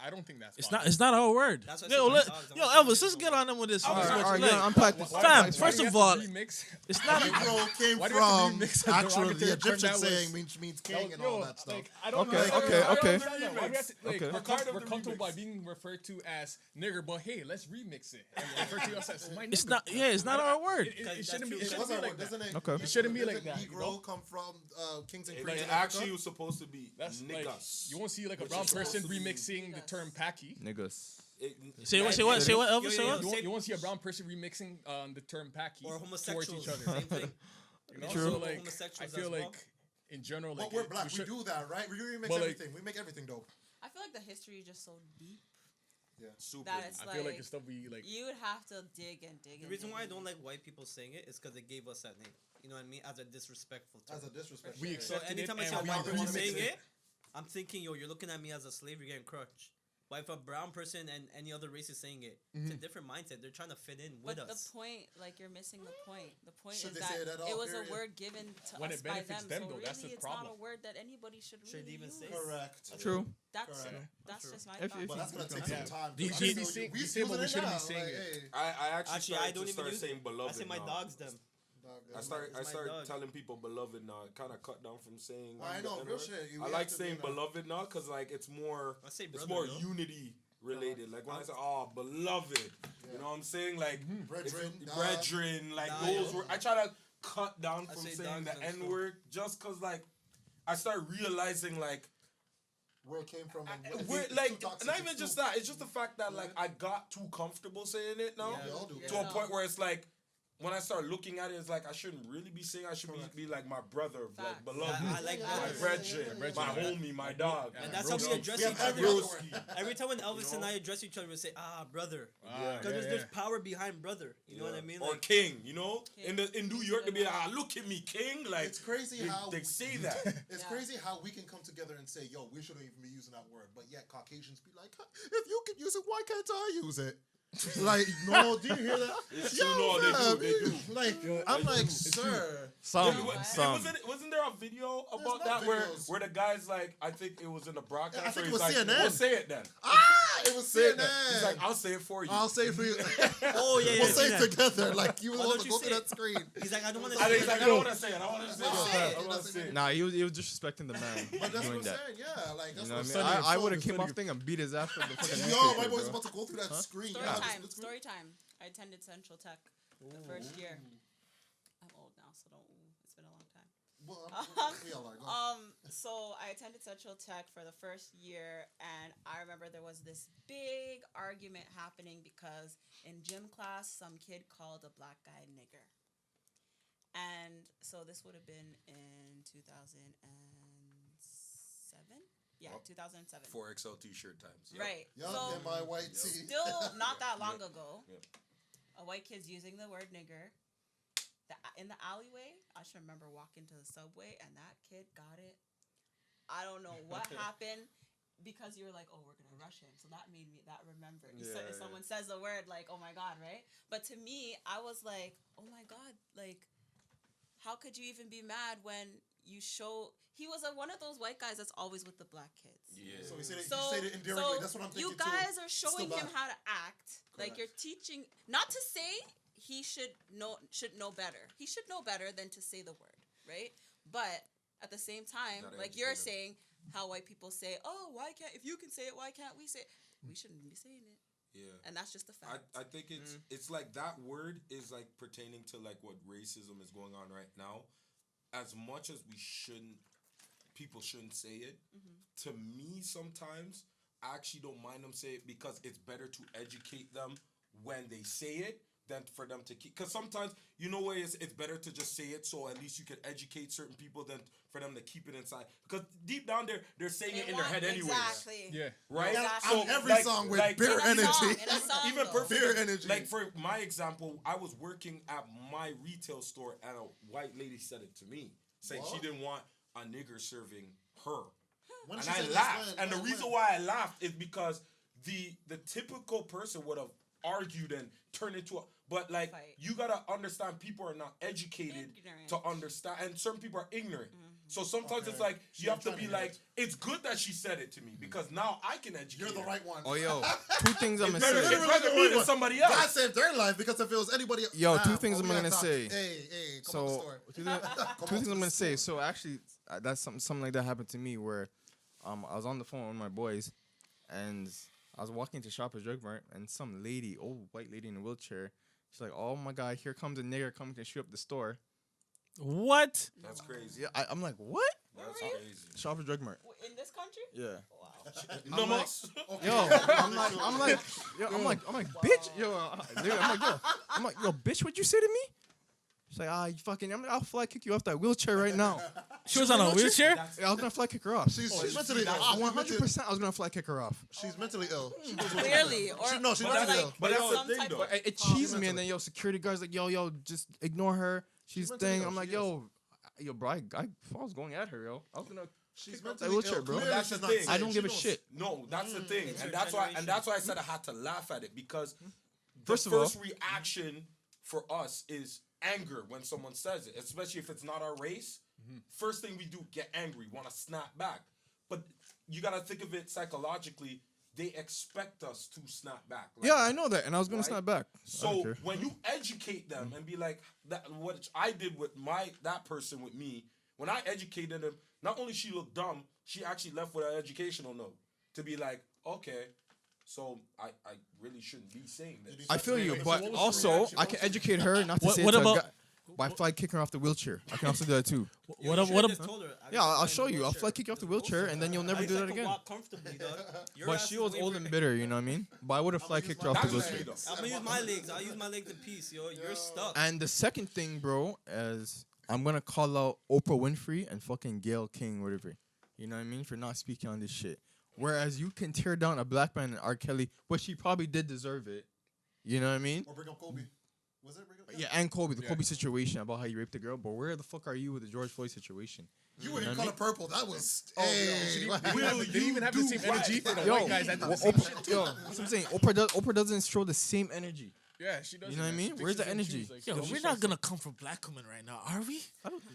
I don't think that's. It's positive. not. It's not our word. That's what I Yo, said, my let, dogs. yo, I want Elvis, to let's know get more. on them with this. Alright, This is what alright, you yeah, like. unpack this. Fam, Why first do you of have all, to remix? it's not. Negro came Why do you have to from remix a actual the derogatory term Egyptian that saying was- means king and all that stuff. Like, I don't Okay, understand- okay, I don't okay. understand that. Why do we have to, like, Okay. we're comfortable by being referred to as nigger, but hey, let's remix it and refer to us as my nigger. It's not. Yeah, it's not our word. It shouldn't be. It It shouldn't was be our like word, that. doesn't it? Okay. It shouldn't be Doesn't like that, you Negro know? come from kings and It queens in actually Africa? was supposed to be That's like niggas. you won't see like a Which brown is supposed person to be remixing the niggas. term "packy." Niggas. Say what? Say what? Say what? Elvis, Yo, say yo, what? yo. You won't see a brown person remixing the term "packy" Or towards homosexuals. each other. Same thing. You know? True. So like, Homosexuals I as feel well. like in general, like But we're black. We should- do that, right? We remix But, like- everything. We make everything dope. I feel like the history is just so deep Super. that it's I feel like like it's stuff we like. you would have to dig and dig. The and reason dig why I and don't dig. like white people saying it is because they gave us that name. You know what I mean? As a disrespectful term. As a disrespect. We So accepted it anytime I and see a we white don't person wanna saying mix it. it, I'm thinking, yo, you're looking at me as a slave, you're getting crushed. But if a brown person and any other race is saying it, it's a different mindset. They're trying to fit in with But us. the point, like you're missing the point. The point Should is they say it that at all, it was period? a word given to When us it by benefits them. them, So though, really, that's the it's not problem. a word that anybody should Should really even use. say. Correct. True. That's Correct. that's just my If thought. you- But that's gonna take Yeah. some time. You because shouldn't be I know saying- we you say, but using we it shouldn't be now, saying like, it. hey, I actually Actually, started I don't to even start use saying it. beloved I say my now. dogs them. dog, I it's started dog. telling people beloved now. It kind of cut down from saying. I know, the real N-word. shit. We I have like to saying be now. beloved now because like it's more. I say It's brother, more yo. unity related. Like when I say, "Oh, beloved," you know what I'm saying? Like Brethren, if- nah. brethren, like Nah, those yo. word. I try to cut down I from say saying dogs the and N word just because like I start realizing like. Where it came from. And We're it's like too toxic, not it's even too- just that. It's just the fact that like I got too comfortable saying it now Yeah. We all do. to a Yeah. point where it's like when I start looking at it, it's like I shouldn't really be saying. I should be like my brother, like Facts. beloved, I like my brothers. brethren, Brethren, my yeah. homie, my dog. And that's how we address We have each other. every other word. Every time when Elvis You and know? I address each other, we say, brother. Ah, Because yeah, there's yeah. power behind brother. You know what I mean? Or Like, king, you know, King. in New York, they be like, look at me, king. Like It's crazy they, how they say that. It's Yeah. crazy how we can come together and say, "Yo, we shouldn't even be using that word," but yet Caucasians be like, "If you can use it, why can't I use it?" Like, no, do you hear that? It's true, no, they do. Like, I'm like, sir. Some. Yeah, Wasn't there a video about not that where videos. the guy's like, I think it was in the broadcast. I think where it he's was like, CNN. Well, say it then. It was Say it then. CNN. He's like, I'll say it for you. I'll say it for you. oh, yeah, yeah. We'll see say that. it together. Like, you Why will don't you go to say that it? screen. He's like, I don't want to I say think he's it. like, I don't want to say it. I don't want to say it. Say it. I don't want to say it. Nah, he was disrespecting the man But that's what doing I'm that. saying. Yeah, like, that's You know what I'm what I saying. mean? I would have came off thing and beat his ass for the fucking Yo, newspaper, my boy's bro. about to go through that screen. Story Yeah, time. this- Story time. I attended Central Tech the first year. I'm old now, so don't. It's been a long time. Well, we all are. Go. So I attended Central Tech for the first year, and I remember there was this big argument happening because in gym class, some kid called a black guy nigger. And so this would have been in 2007? Yeah, 2007. 4XL t-shirt times. Yep. Right. Yup, So in my white tee. still not that long ago, Yep. a white kid's using the word nigger. In the alleyway, I should remember walking to the subway, and that kid got it. I don't know what happened because you were like, "Oh, we're gonna rush him," so that made me remember. If someone says the word, like, "Oh my God," right? But to me, I was like, "Oh my God!" Like, how could you even be mad when you show he was one of those white guys that's always with the black kids? Yeah. So he said it, So, you said it endearingly. so That's what I'm thinking you guys are Still showing him bad. how to act. Like Correct. you're teaching, not to say he should know better. He should know better than to say the word, right? But at the same time, Gotta like you're educate saying, how white people say, "Oh, why can't if you can say it, why can't we say it?" We shouldn't be saying it, Yeah. and that's just a fact. I think it's like that word is like pertaining to like what racism is going on right now. As much as people shouldn't say it. To me, sometimes I actually don't mind them say it because it's better to educate them when they say it than for them to keep. Because sometimes, you know what, it's better to just say it so at least you can educate certain people than for them to keep it inside. Because deep down there, they're saying it in their head anyways. Exactly. Yeah. Right? Exactly. On every song with beer In a energy. song, in a song, Even though. perfect. Beer energy. Like for my example, I was working at my retail store and a white lady said it to me, saying she What? didn't want a nigger serving her. When And she I said this, laughed. when? And the When? reason why I laughed is because the typical person would have argued and turned into a, but like Fight. you gotta understand people are not educated Ignorant. to understand, and certain people are ignorant. So sometimes it's Okay. like She you have ain't to trying be to like, hit. it's good that she said it to me because now I can educate. You're the her. right one. Oh, yo, two things I'm It's gonna better, say. it's rather me than somebody else. God saved their life because if it was anybody else. Yo, two Nah, things oh, I'm we gonna gotta talk. say. Hey, come on the So store. two things I'm gonna say. So actually, that's something like that happened to me where, I was on the phone with my boys, and I was walking to Shoppers Drug Mart, and some lady, old white lady in a wheelchair, she's like, "Oh my God, here comes a nigger coming to shoot up the store." What? That's crazy. Yeah, I'm like, what? That's were you? crazy. Shoppers Drug Mart. In this country? Yeah. Wow. No I'm more. like- Yo, I'm like, bitch, I'm like, yo, bitch, what'd you say to me? She's like, you fucking, I'll fly kick you off that wheelchair right now. She was on a wheelchair? Yeah, I was gonna fly kick her off. She's mentally ill. 100%, I was gonna fly kick her off. She's mentally ill. Clearly. Or, No, she's or mentally like ill. But that's the some thing, type though. of- It cheesed me, and then security guard's like, yo, just ignore her. She's mentally thing. ill, I'm like, she yo, bro, I was going at her, yo. I was gonna. She's kick her off that mentally wheelchair, ill. bro. Clearly That's she's the not thing. sane. I don't She give a knows. shit. No, that's the thing, It's and your that's why generation. I said I had to laugh at it because First the of all- first reaction for us is anger when someone says it, especially if it's not our race. First thing we do, get angry, want to snap back. But you gotta think of it psychologically. They expect us to snap back. Like, Yeah, I know that, and I was gonna Right? snap back. I don't So care. when you educate them and be like that, what I did with that person with me, when I educated them, not only she looked dumb, she actually left with an educational note to be like, okay, so I really shouldn't be saying this. I feel you, but what was the also reaction? I can educate her not to What- say what it to a about- guy by fly kicking her off the wheelchair. I can also do that too. What up? What up? Yeah, I'll show you. I'll fly kick you off the wheelchair, and then you'll never do that again. Walk comfortably, dog. Your But ass she is was way old for- and bitter, you know what I mean? But I would have fly kicked her off the That's wheelchair. me though. I'm gonna use my legs. I'll use my legs in peace, yo. You're stuck. And the second thing, bro, is I'm gonna call out Oprah Winfrey and fucking Gayle King, whatever. You know what I mean? For not speaking on this shit. Whereas you can tear down a black man and R. Kelly, but she probably did deserve it. You know what I mean? Or bring up Kobe. Was it bring up? Yeah, and Kobe, the Kobe situation about how you raped the girl. But where the fuck are you with the George Floyd situation? You were know in what I color purple. That was. She didn't- they didn't even have the same energy for the Yo, white guys that did the well, same Oprah, shit. yo, that's what I'm saying. Oprah doesn't show the same energy. Yeah, she does. You know what I mean? Where's the energy? Yo, we're not gonna come for black women right now, are we?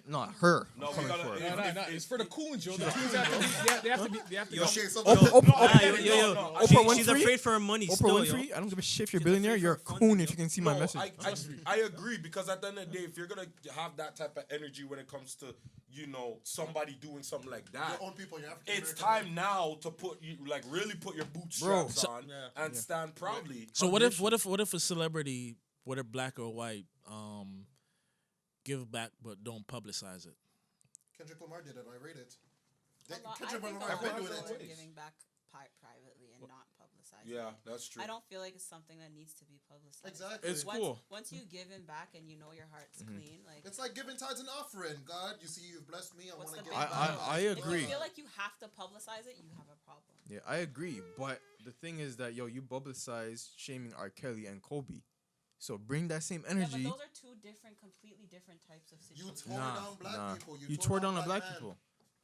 Not her. No, we coming gotta. for her. No, it's for the coons, yo. The coons have to be. They have to Yo, be. Shit, so Oprah, no, Oprah she's Winfrey? afraid for her money. Oprah Still, Winfrey, yo. I don't give a shit if you're a She's billionaire. afraid You're a for fun, coon yo. if you can see my No, message. I agree because at the end of the day, if you're gonna have that type of energy when it comes to somebody doing something like that, Your own people, your African it's American time now to really put your Bro, bootstraps on Yeah. and stand proudly. So what if a celebrity, whether black or white, give back but don't publicize it? Kendrick Lamar did it. I rate it. I Kendrick think Lamar a has been lot doing of it. people giving back privately and not publicizing. Yeah, that's true. I don't feel like it's something that needs to be publicized. Exactly. It's once, cool. Once you give him back and you know your heart's clean, like It's like giving tithes and offering. God, you see, you've blessed me. I what's want the to big give. I- deal? I If agree. you feel like you have to publicize it, you have a problem. Yeah, I agree. But the thing is that, you publicize shaming R. Kelly and Kobe. So bring that same Yeah, energy. but those are two completely different types of You situations. tore down black people. You tore down the black man. people.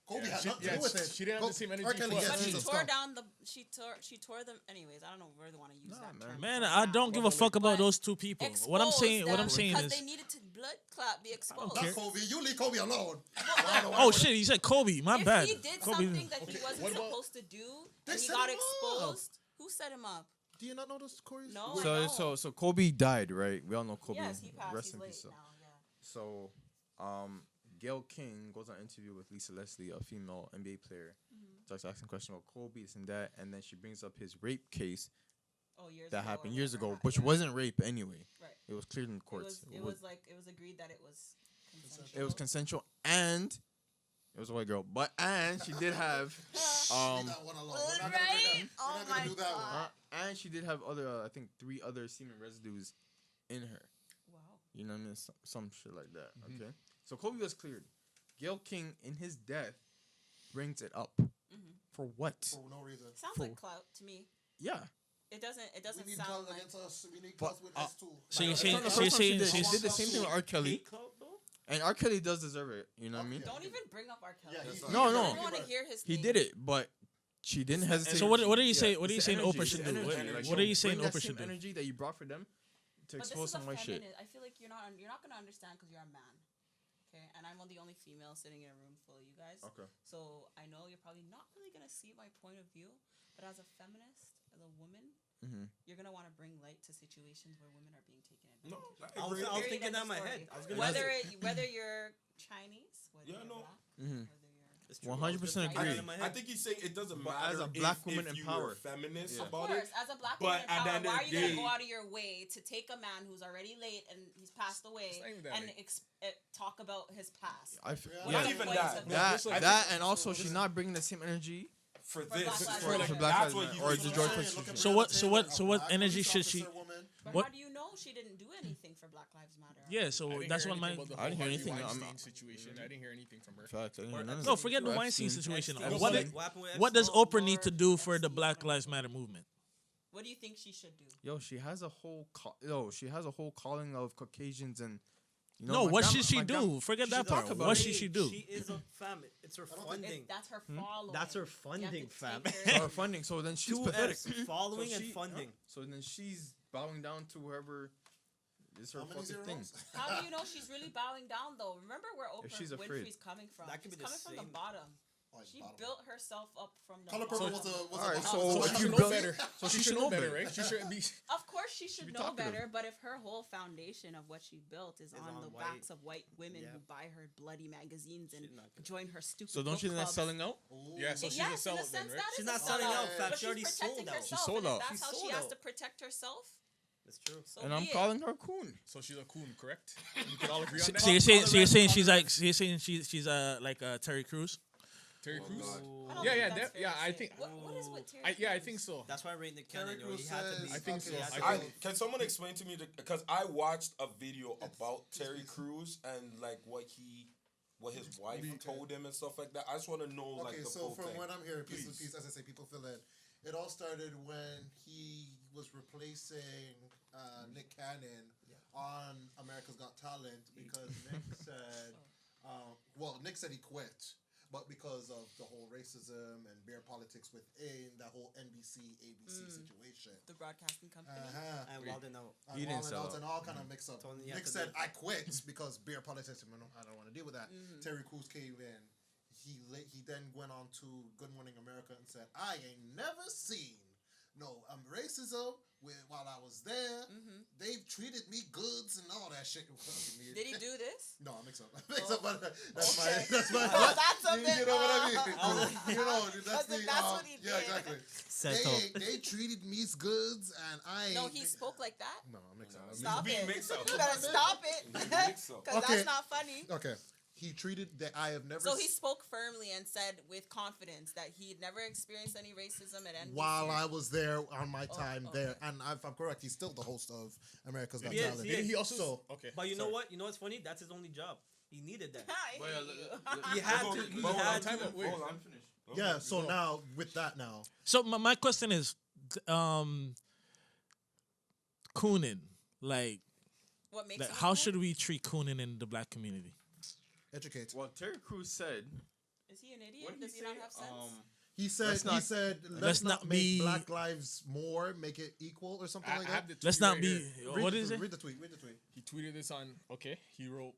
Kobe Yeah, had she- nothing yeah, to do with it. she didn't have the same energy R. Kelly for gets us. But she Jesus tore stuff. down she tore them. Anyways, I don't know where they want to use that term. Man, for I now. don't give a fuck about But those two people. What I'm Expose saying them because is, they needed to blood clot be exposed. Not Kobe. You leave Kobe alone. oh shit, you said Kobe. My If bad. he did Kobe. something that he wasn't what about- supposed to do They and he set got him up. exposed, who set him up? Do you not know this, Corey? No, I So know. so Kobe died, right? We all know Kobe. Yes, he passed. Rest He's in late peace. So. now. Yeah. So, Gayle King goes on an interview with Lisa Leslie, a female NBA player. Starts asking questions about Kobe, this and that, and then she brings up his rape case Oh, years that ago happened or years whatever. ago, which Yeah. wasn't rape anyway. Right. It was cleared in the It courts. was agreed that it was consensual. It was consensual, and it was a white girl. And she did have Leave that one alone. We're not gonna bring Right? that. Oh We're not gonna my do that one. God. and she did have other I think 3 other semen residues in her. Wow. You know what I mean? Some shit like that. Okay. So Kobe was cleared. Gail King, in his death, brings it up. For what? For no reason. Sounds For- like clout to me. Yeah. It doesn't We need sound clout like. against us. We need But, clout with us too. So you're It's saying, not the so you're first time she saying, did. so She you're did the same thing with R. Kelly, Hate clout, though? and R. Kelly does deserve it. You know what I mean? Don't even bring up R. Kelly. Yeah, he- No, I no. don't want to hear his He name. did it, but she didn't hesitate. So what are you Yeah, saying? What are you it's saying? the Oprah energy, should it's do? the What, energy. what are you saying? Bring that Oprah same should do? energy that you brought for them to But this expose is a some white shit. feminist. I feel like you're not gonna understand because you're a man. Okay, and I'm the only female sitting in a room full of you guys. Okay. So I know you're probably not really gonna see my point of view, but as a feminist, as a woman, you're gonna want to bring light to situations where women are being taken advantage No, of. I was Period, thinking end that of in my story. head. I was gonna Whether you're Chinese, whether Yeah, you're no. black, Mhm. whether you're It's true. 100% I was just thinking agree. that in my I head. think he's saying it doesn't But matter as a black if, woman if in you power. were feminist Yeah. Of about course, it. as a black But woman in at the power, end of why are the you gonna day- go out of your way to take a man who's already late and he's passed away It's not even that, and like- talk about his past? I feel, Yeah. yeah. Not even Points that. of- That, Just like- that, and also she's not bringing the same energy For Black this, Lives for Matter. like, For Black that's Lives what Matter, he or was the saying. George Look Floyd at So Breonna what- Taylor, so a what black energy police should she- officer woman. But What- how do you know she didn't do anything for Black Lives Matter? Yeah, so I didn't that's hear what my. anything about the I didn't hear whole anything. Harvey I'm- Weinstein situation. I didn't hear anything from her. facts. I didn't hear Or none of No, that. forget the Epstein. Weinstein situation. Epstein. What Epstein. What happened with what does Epstein? Oprah need to do for the Epstein, Black whatever. Lives Matter movement? What do you think she should do? Yo, she has a whole she has a whole calling of Caucasians and you know. No, my what grandma- should she my do? grandma- Forget she that should talk part. about What it. should she do? She is a fam. It's her I don't think funding. That's her following. That's her You have to funding, take fam. her- Or funding. So then she's Two pathetic. F's, following So and she- funding. So then she's bowing down to whoever is her How many fucking thing. zeros? How do you know she's really bowing down though? Remember where Oprah she's afraid. Winfrey's coming from? That could She's be the coming from the same- bottom. Oh, She bottom. built herself up from the Color bottom. Purple was a Alright, bottom. so She if should you know build- better. so She should know better, right? She should be. Of course, she should be know talkative. better, but if her whole foundation of what she built is on on the white. backs of white women Yeah. who buy her bloody magazines and She's not gonna- join her stupid So don't book you think that's clubs. selling out? Yeah, so she's Yes, a in a sellout then, sense, right? that She's is not a selling sellout, out, fam. but She already she's sold protecting out. She herself, sold and if out. That's She how sold she has out. to protect herself. That's true. So And be I'm it. calling her coon. So she's a coon, correct? We can all agree on So that. you're saying she's like she's like Terry Crews. Terry Crews? I don't Yeah, think yeah, that's fair yeah, to I say. think- What is with Terry? Yeah, I Crews? think so. That's why I'm rating the Terry Cannon. Yo, Crews he had to says- be. I think so. okay, He I had to think- be. Can someone explain to me because I watched a video about Terry Crews and like what his wife told him and stuff like that. I just want to know like Okay, the so full from thing. what I'm hearing, piece to Please. piece, as I say, people fill in. It all started when he was replacing Nick Cannon on America's Got Talent because Nick said, Nick said he quit, but because of the whole racism and bear politics within that whole NBC ABC situation. The broadcasting company. Uh-huh. And Walden out. He didn't sell out. And all kind of mix up. Tony, yeah, Nick 'cause said, they- "I quit because beer politics. I don't want to deal with that." Terry Crews came in. He then went on to Good Morning America and said, "I ain't never seen no racism while I was there. They've treated me goods and all that shit." Did he do this? No, I mix up. But that's Okay. that's my. Oh, that's a you bit, know what I mean? You know, that's the. that's what he yeah, did. exactly. Settle. They treated me as goods, and I ain't. No, he spoke like that. No, I'm mixing up. Stop being it. mixed up. You better stop it. mixed up. Because Okay. that's not funny. Okay. He treated that I have never. So he spoke firmly and said with confidence that he'd never experienced any racism at NBC. while I was there on my time okay. there, and if I'm correct, he's still the host of America's Got He is, Talent. he is. He also So- okay. But you know sorry. what? You know what's funny? That's his only job. He needed that. I Well, hate you. He had to. He Hold on, had time to. out, wait. Hold on. Yeah. So now with that now, So my question is, cooning, like What makes him how cool? should we treat cooning in the black community? educate. Well, Terry Crews said. Is he an idiot? What did Does he he not say? have sense? He said. Let's He not- said. let's Let's not not make be- Black Lives more, make it equal, or something like I that. have the tweet Let's not right be. here. What is it? Read the tweet. Read the tweet. He tweeted this on. Okay, he wrote,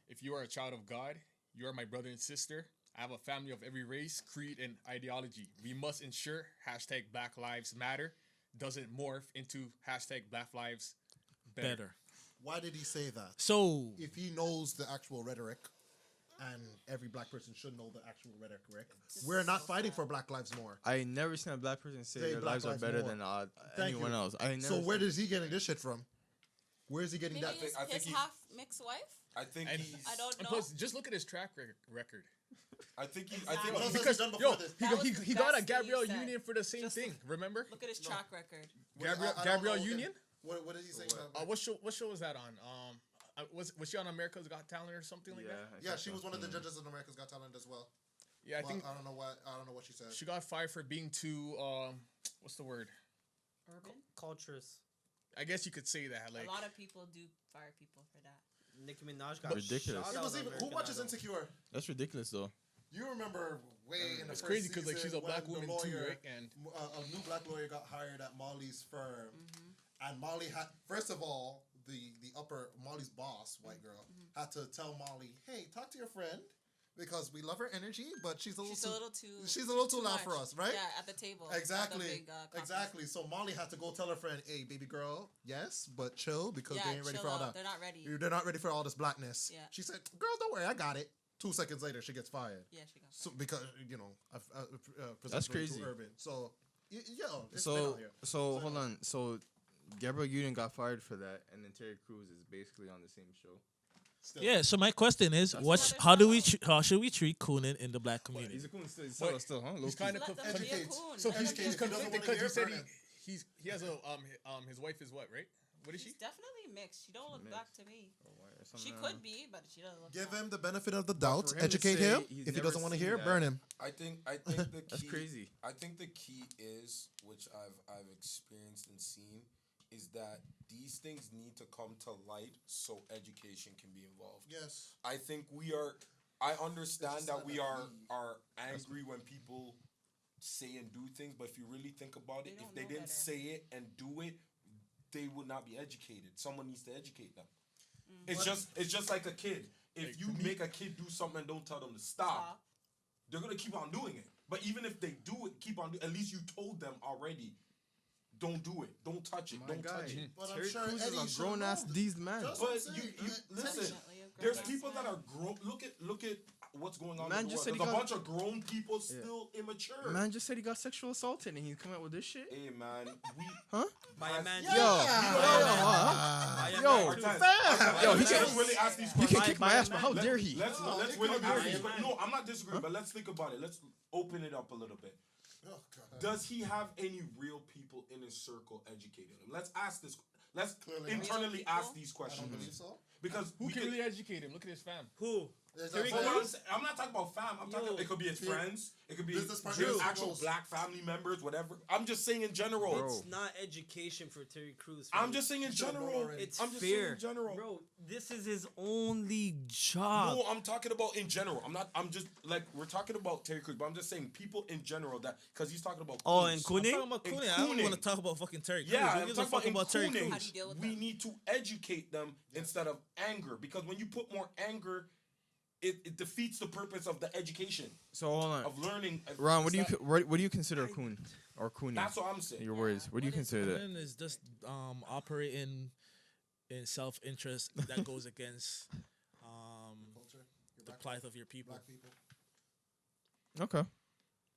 "If you are a child of God, you are my brother and sister. I have a family of every race, creed, and ideology. We must ensure hashtag Black Lives Matter doesn't morph into hashtag Black Lives Better. Why did he say that? So If he knows the actual rhetoric, and every black person should know the actual rhetoric, we're not fighting for Black Lives more. I never seen a black person say Say their Black lives are Lives better more. than Thank anyone you. else. I never. So where seen- is he getting this shit from? Where is he getting Maybe that? his, I think his he- half mixed wife? I think And- he's. I don't And know. plus, just look at his track record. I think he. I Exactly. think What else he- has he done before Yo, this? That was he the got a best thing you Gabrielle said. Union for the same Just thing. Remember? Look at his track record. Gabrielle I don't know. Union. What did he say? What show was that on? Was she on America's Got Talent or something like that? Yeah, she was one of the judges in America's Got Talent as well. Yeah, I think I don't know what she said. she got fired for being too what's the word? Urban. Cultures. I guess you could say that. Like A lot of people do fire people for that. Nicki Minaj got Ridiculous. shot It out was on even who American watches Idol. Insecure? That's ridiculous though. You remember way in the it's first crazy because like she's a season black when the woman too, lawyer, right? And a new black lawyer got hired at Molly's firm, and Molly had first of all Molly's boss, white girl, had to tell Molly, "Hey, talk to your friend." Because we love her energy, but she's a little too loud much. for us, right? Yeah, at the table. Exactly. At the big, conference. Exactly. So Molly had to go tell her friend, "Hey, baby girl, yes, but chill because they ain't ready chill for all out. that. They're not ready. They're not ready for all this blackness." Yeah. She said, "Girl, don't worry, I got it." 2 seconds later, she gets fired. Yeah, she got fired. So because That's presumptively crazy. too urban. So it's been So out here. so hold on. So Gabrielle Union got fired for that, and then Terry Crews is basically on the same show. Still. Yeah. So my question is, That's how should we treat Coonan in the black community? He's a cool still. Wait, Still, huh? he's kind of Let them be a Educates. coon. so Let he's them be a If he doesn't conflicted wanna because hear, he said burn him. he has a his wife is what, right? What is she? She's definitely mixed. She don't look Mixed. black to me. Or She something, could be, but she doesn't look Give black. him the benefit of the doubt. for him to Educate say him. he's If he never doesn't want to seen hear, that- burn him. I think the key. That's crazy. I think the key is, which I've experienced and seen, is that these things need to come to light so education can be involved. Yes. I think I understand It's that not we that are angry when people say and do things, but if you really think about it, They if don't they know didn't better. say it and do it, they would not be educated. Someone needs to educate them. It's just like a kid. If Like, you to me- make a kid do something and don't tell them to stop, they're gonna keep on doing it. But even if they do it, at least you told them already. Don't do it. Don't touch it. My Don't guy, touch it. But I'm Terry sure Crews Eddie is a should grown ass know. these man. Just- But I'm saying, you listen. Definitely a There's grown-ass people that man. are grown. Look at what's going on. Man in the just world. said There's he a got- bunch of grown people still immature. Man just said he got sexual assaulted and he's coming out with this shit. Hey man, we Huh? By a man. Yeah. Yo, By a yo, man. Artest, Yo, he let's can- really ask these He can questions. kick my ass, but how dare he? Let's No, let's it really could be ask by these a questions. No, I'm not disagreeing, but let's think about it. Let's open it up a little bit. Oh, God. Does he have any real people in his circle educating him? Let's ask this. Let's Clearly not. internally Real ask people? these I questions don't believe so. because Who we can could- really educate him? Look at his fam. Who? There's Terry that But fire. what I'm not talking about fam. I'm talking. Yo. It could be his Yeah. friends. It could be Business partners. his actual Close. black family members. Whatever. I'm just saying in general. Bro. It's not education for Terry Crews. I'm fam. just saying in should've known general. already. It's I'm just saying fair. in general. Bro, this is his only job. No, I'm talking about in general. I'm just like we're talking about Terry Crews, but I'm just saying people in general that because he's talking about. Oh, Crews. and Cooning? Talking about And Coonan. I don't Coonan. want to talk about fucking Terry Crews. Yeah, Who I'm gives a talking fuck about about Terry including. Crews? How do you deal with We them? need to educate them instead of anger because when you put more anger, it defeats the purpose of the education So hold on, of learning. Ron. What do you It's not- what do you consider a coon or coonie? That's what I'm saying. Your words. What do you What is consider that? Coonan is just operating in self-interest that goes against Culture. Your the black- plight of your people, Black people. Okay.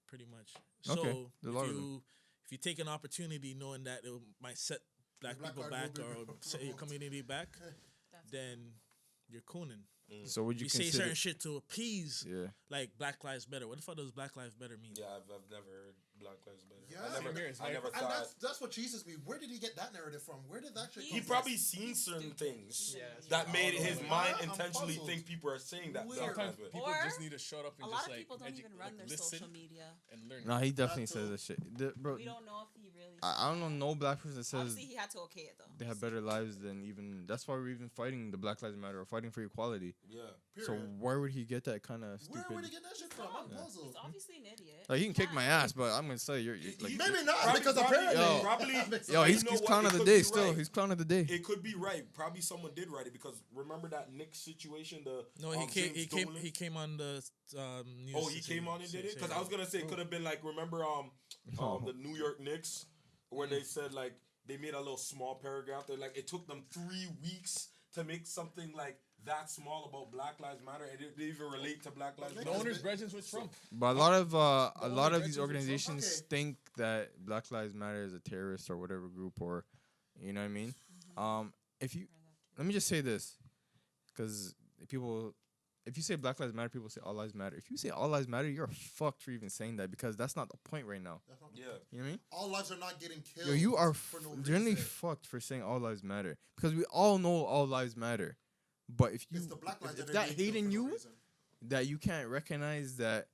pretty much. Okay, So there's a lot of them. if you take an opportunity knowing that it might set black black people card back will be or set your community back, That's then you're cooning. So would you You say consider? certain shit to appease, Yeah. like Black Lives Matter. What the fuck does Black Lives Matter mean? Yeah, I've never heard Black Lives Matter. Yeah. I Same here, it's never like- And thought. that's what cheeses me. Where did he get that narrative from? Where did that shit He come He from? probably seen certain things Yeah, that made his Yeah, mind I'm intentionally puzzled. think people are saying that. Weird. Black Sometimes Lives people Matter. Or just need to shut up and A just lot of like people don't even run their listen social media. and learn. No, he definitely That says too. that shit. Bro, We don't know if he really. I don't know no black person that says Obviously, he had to okay it though. they have better lives than even. That's why we're even fighting the Black Lives Matter or fighting for equality. Yeah. So Period. where would he get that kind of Where would he stupid? get that shit from? I'm He's puzzled. obviously an idiot. Like he can kick He's my not. ass, but I'm gonna say you're like. Maybe not Probably- because probably- apparently. Yo. Probably. Yo, he's You know he's what? clown It of the could day be still. right. He's clown of the day. It could be right. Probably someone did write it because remember that Nick situation. No, he came. James He came. Dolan? He came on the news. Oh, to he say- came on and say- did it say because I that. was gonna say it could have been like remember the New York Knicks where they said like they made a little small paragraph. They're like it took them 3 weeks to make something like that small about Black Lives Matter and it didn't even relate to Black Lives The Matter. owner's brethren with Trump. But a lot of only these veterans were organizations okay. think that Black Lives Matter is a terrorist or whatever group or, you know what I mean. If you let me just say this, because people if you say Black Lives Matter, people say all lives matter. If you say all lives matter, you're fucked for even saying that because that's not the point right now. That's not Yeah. You know what I mean? all lives are not getting killed. Yo, you are for no generally reason. fucked for saying all lives matter because we all know all lives matter. But if you It's the black lives if that that are getting hate in killed for no you reason. that you can't recognize that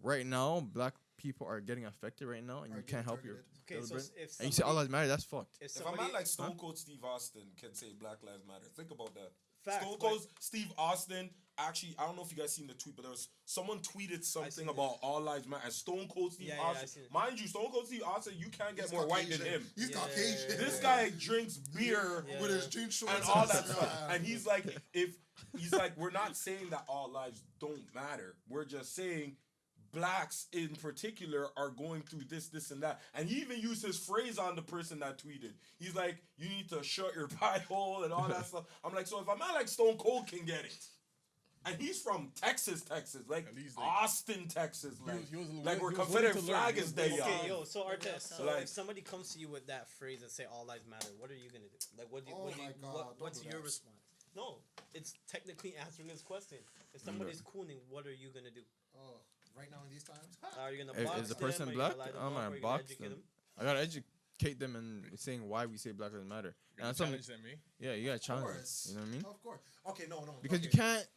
right now black people are getting affected right now and Are you getting can't help your targeted. Okay, so brother, if and you say all somebody, lives matter, that's fucked. if If a somebody, man like Stone Cold Steve Austin can say Black Lives Matter, think about that. Facts, Stone but- Cold Steve Austin, actually, I don't know if you guys seen the tweet, but there was someone tweeted something seen about all lives matter. And Stone Cold Steve Yeah, I Austin, seen it. mind you, Stone Cold Steve Austin, you can't get He's more white than Caucasian. him. He's Yeah. Caucasian. This guy drinks beer Yeah. with his jean shorts and all that his stuff. And he's like, we're not saying that all lives don't matter. We're just saying blacks in particular are going through this, and that. And he even used his phrase on the person that tweeted. He's like, you need to shut your pie hole and all that stuff. I'm like, so if a man like Stone Cold can get it, and he's from Texas, like At least, like, Austin, Texas, like, he was like where he was willing Confederate to learn. flag He is was there, willing to y'all. okay, yo, so Artest, so Like- if somebody comes to you with that phrase and say all lives matter, what are you gonna do? Like, what do you, Oh what do you my God, don't what's do your that. response? No, it's technically answering his question. If somebody's cooning, what are you gonna do? Oh, right now in these times. Are you gonna If- box is the them? person Are you black? gonna lie them I'm up? gonna Are you box educate them. I gotta educate them and saying why we say Black Lives Matter. And that's something. Challenge them, eh? Yeah, you gotta Of challenge. Them, course. you know what I mean? Of course. Okay, no. Because okay. you can't.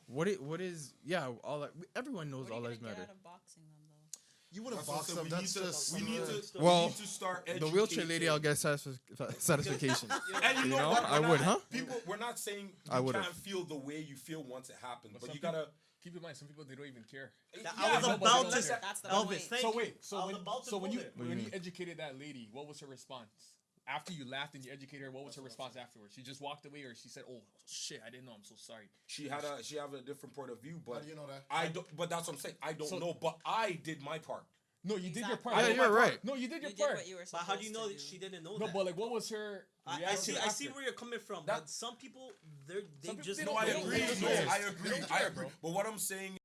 What is all like everyone knows What are all you lives gonna get matter. out of boxing them though? You wouldn't That's what I'm box saying. them. We That's need to- just. we need to- Well, we need to start The wheelchair lady, I'll educating. get satisfaction. And you You know, know, what? I We're would, not- huh? People, we're not saying you I would've. can't feel the way you feel once it happens, but some you gotta. Keep in mind, some people they don't even care. That- Yeah, I was but about let's- to. That's the Elvis, point. thank So you. wait, so I when was about to so when go you there. when you educated that lady, what was her response? After you laughed and you educated her, what was her response afterwards? She just walked away, or she said, "Oh shit, I didn't know. I'm so sorry." She had a different point of view, How but do you know that? I don't. But that's what I'm saying. I don't So- know, but I did my part. No, you did your Exactly. part. Yeah, I did you're my right. part. No, you did your You did part. what you were But supposed how do you know to that do. she didn't know No, that? but like, what was her I reaction? see where you're coming from. That- but some people, they Some just people, No, I They don't agree. care. No, They don't I care. agree. They don't I care, agree. bro. But what I'm saying